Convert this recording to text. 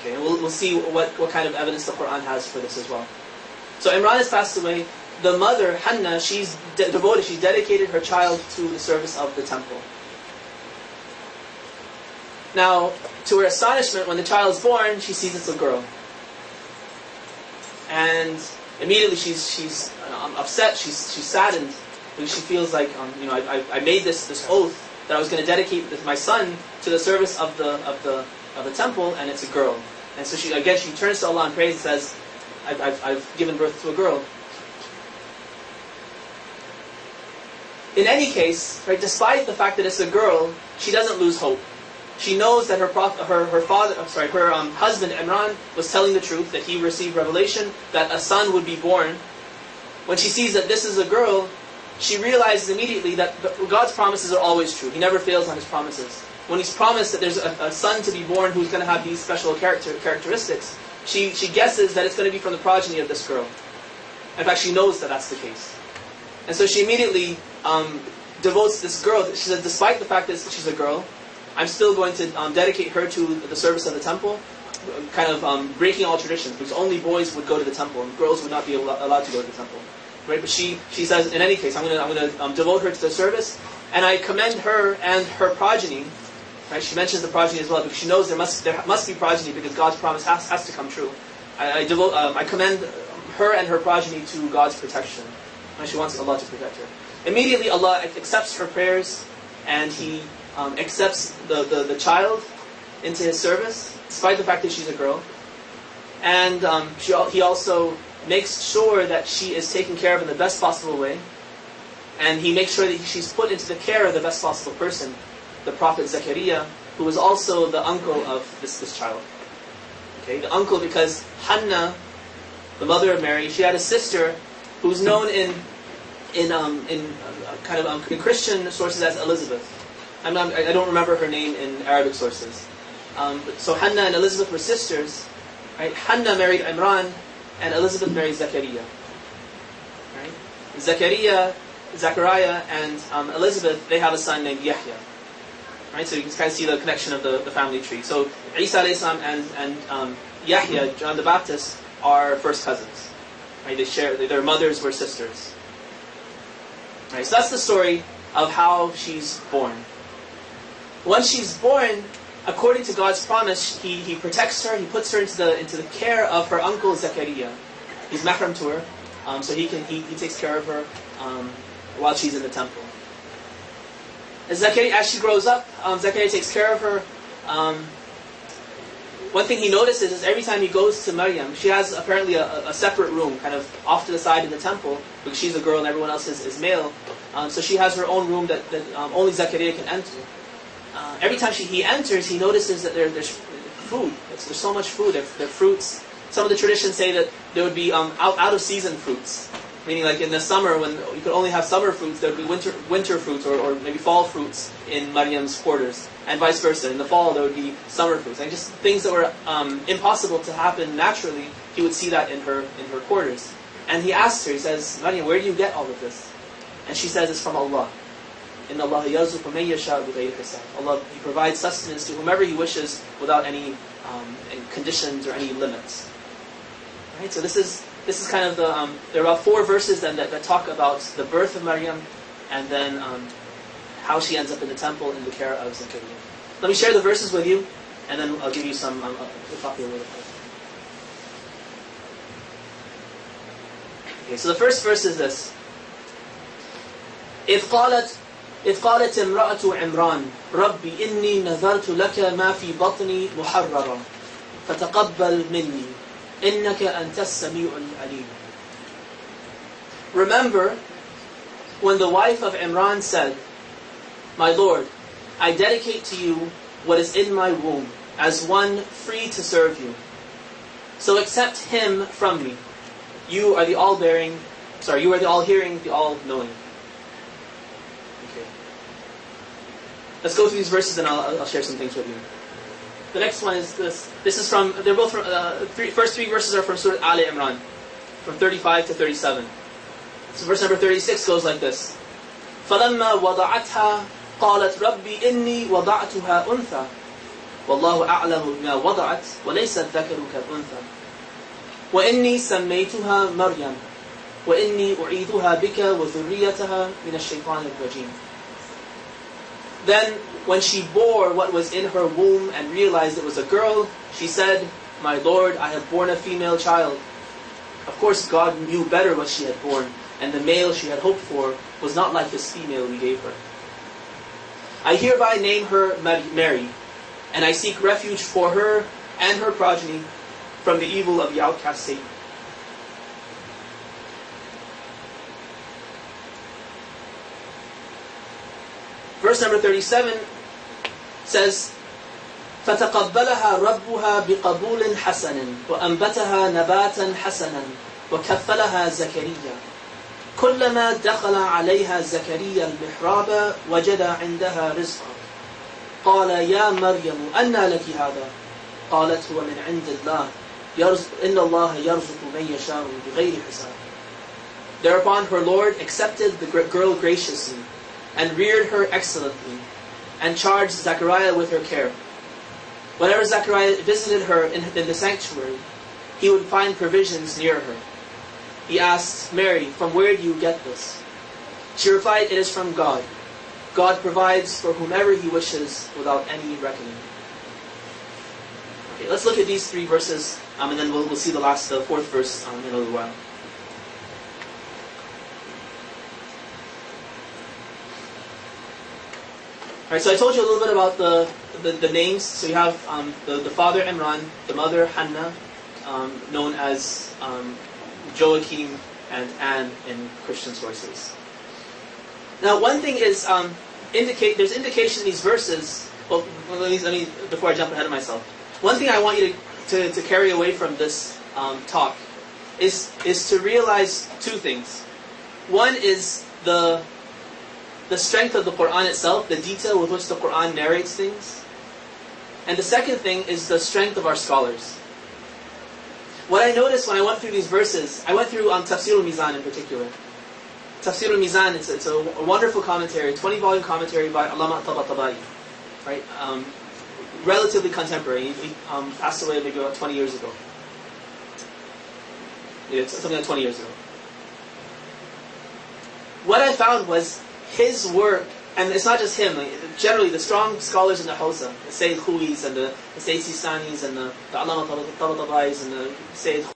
Okay, and we'll see what kind of evidence the Quran has for this as well. So Imran has passed away. The mother, Hannah, she's devoted, she's dedicated her child to the service of the temple. Now, to her astonishment, when the child is born, she sees it's a girl. And immediately she's upset, she's saddened, because she feels like, I made this oath that I was going to dedicate my son to the service of the temple, and it's a girl. And so she turns to Allah and prays and says, I've given birth to a girl. In any case, right, despite the fact that it's a girl, she doesn't lose hope. She knows that her husband Imran was telling the truth, that he received revelation that a son would be born. When she sees that this is a girl, she realizes immediately that God's promises are always true. He never fails on His promises. When He's promised that there's a son to be born who's going to have these special characteristics, she guesses that it's going to be from the progeny of this girl. In fact, she knows that that's the case. And so she immediately devotes this girl. She says, despite the fact that she's a girl, I'm still going to dedicate her to the service of the temple, kind of breaking all traditions, because only boys would go to the temple, and girls would not be allowed to go to the temple. Right? But she says, in any case, I'm going to devote her to the service, and I commend her and her progeny. Right? She mentions the progeny as well, because she knows there must be progeny, because God's promise has to come true. I commend her and her progeny to God's protection. And she wants Allah to protect her. Immediately Allah accepts her prayers, and He accepts the child into His service, despite the fact that she's a girl. And He also makes sure that she is taken care of in the best possible way. And He makes sure that she's put into the care of the best possible person, the Prophet Zakaria, who was also the uncle of this child. Okay, the uncle, because Hannah, the mother of Mary, she had a sister who's known in Christian sources as Elizabeth. I don't remember her name in Arabic sources. So Hannah and Elizabeth were sisters. Right? Hannah married Imran, and Elizabeth married Zakaria. Right? Zachariah, and Elizabeth, they have a son named Yahya. Right? So you can kind of see the connection of the family tree. So Isa alayhi salam and Yahya, John the Baptist, are first cousins. Right? Their mothers were sisters. Right? So that's the story of how she's born. Once she's born, according to God's promise, He protects her. He puts her into the care of her uncle Zakaria. He's mahram to her, so he takes care of her while she's in the temple. As she grows up, Zakaria takes care of her. One thing he notices is every time he goes to Maryam, she has apparently a separate room, kind of off to the side in the temple, because she's a girl and everyone else is male. So she has her own room that only Zakaria can enter. Every time he enters, he notices that there's food. There's so much food. There are fruits. Some of the traditions say that there would be out of season fruits, meaning like in the summer when you could only have summer fruits, there would be winter fruits or maybe fall fruits in Maryam's quarters, and vice versa. In the fall, there would be summer fruits, and just things that were impossible to happen naturally. He would see that in her quarters, and he asks her. He says, "Maryam, where do you get all of this?" And she says, "It's from Allah. Inna Allah yarzuqu man yasha'u bighayri hisab." Allah, He provides sustenance to whomever He wishes without any conditions or any limits. Right? So this is kind of there are about 4 verses then that talk about the birth of Maryam, and then how she ends up in the temple in the care of Zakaria. Let me share the verses with you, and then I'll give you some copy of it. Okay, so the first verse is this. إذ قالت امرأة عمران ربي إني نذرت لك ما في بطني محررا فتقبل مني إنك أنت السميع العليم. Remember when the wife of Imran said, "My Lord, I dedicate to you what is in my womb as one free to serve you. So accept him from me. You are the all-hearing, the all-knowing." Okay. Let's go through these verses and I'll share some things with you. The next one is this. They're both from, first 3 verses are from Surah Ali Imran, from 35 to 37. So verse number 36 goes like this. فَلَمَّا وَضَعَتْهَا قَالَتْ رَبِّ إِنِّي وَضَعْتُهَا أُنْثَى والله أعلم بما وضعت وليس الذكر كالأنثى وإني سميتها مريم وإني أعيذها بك وذريتها من الشيطان الرجيم. Then when she bore what was in her womb and realized it was a girl, she said, "My Lord, I have borne a female child." Of course, God knew better what she had borne, and the male she had hoped for was not like this female we gave her. I hereby name her Mary, and I seek refuge for her and her progeny from the evil of the outcast Satan. Verse number 37 says, فَتَقَبَّلَهَا رَبُّهَا بِقَبُولٍ حَسَنٍ وَأَنْبَتَهَا نَبَاتًا حَسَنًا وَكَفَّلَهَا زَكَرِيَّا كُلَّمَا دَخَلَ عَلَيْهَا زَكَرِيَّا الْمِحْرَابَ وَجَدَ عِنْدَهَا رِزْقًا قَالَ يَا مَرْيَمُ أَنَّى لَكِ هَذَا قالت هو من عند الله إن الله يرزق من يشاء بغير حساب. Thereupon her Lord accepted the girl graciously and reared her excellently and charged Zechariah with her care. Whenever Zechariah visited her in the sanctuary, he would find provisions near her. He asked, "Mary, from where do you get this?" She replied, "It is from God. God provides for whomever He wishes without any reckoning." Okay, let's look at these three verses, and then we'll see the fourth verse in a little while. Alright, so I told you a little bit about the names. So you have the father Imran, the mother Hannah, known as Joachim and Anne in Christian sources. Now, one thing is there's indication in these verses. Well, let me before I jump ahead of myself. One thing I want you to carry away from this talk is to realize two things. One is the strength of the Quran itself, the detail with which the Quran narrates things. And the second thing is the strength of our scholars. What I noticed when I went through these verses, I went through Tafsir al-Mizan in particular. Tafsir al-Mizan, it's a wonderful commentary, 20-volume commentary by Allama Tabatabai, right? Relatively contemporary. He passed away maybe about 20 years ago. Yeah, something like 20 years ago. What I found was his work, and it's not just him, generally the strong scholars in the Hausa, the Sayyid Khuis and the Sayyid Sistanis and the Allama Tabatabais and the Sayyid